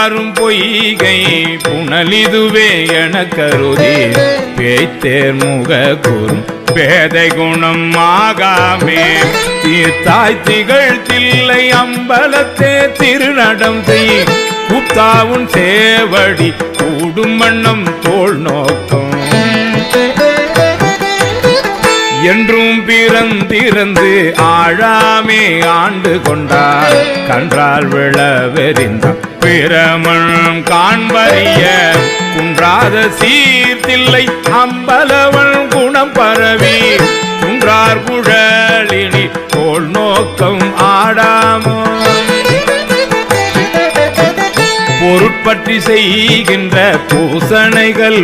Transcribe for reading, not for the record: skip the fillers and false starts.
பாரும் பொய்கை புனலிதுவே என கருதி பேய்த்தேர் முக கூறும் பேதை குணம் ஆகாமே தீர்த்தாய் திகழ் தில்லை அம்பலத்தே திருநடம் செய் கூத்தாவுன் சேவடி கூடும் வண்ணம் தோள் நோக்கம் என்றும் பிறந்திருந்து ஆழாமே ஆண்டு கொண்டார் கன்றால் விளவெறிந்தான் பிரமணம் காண்பறிய குன்றாத சீர்த்தில்லை அம்பலவன் குணம் பரவி குன்றார் குழலினி தோள் நோக்கம் ஆடாமோ பொருட்பற்றி செய்கின்ற பூசணைகள்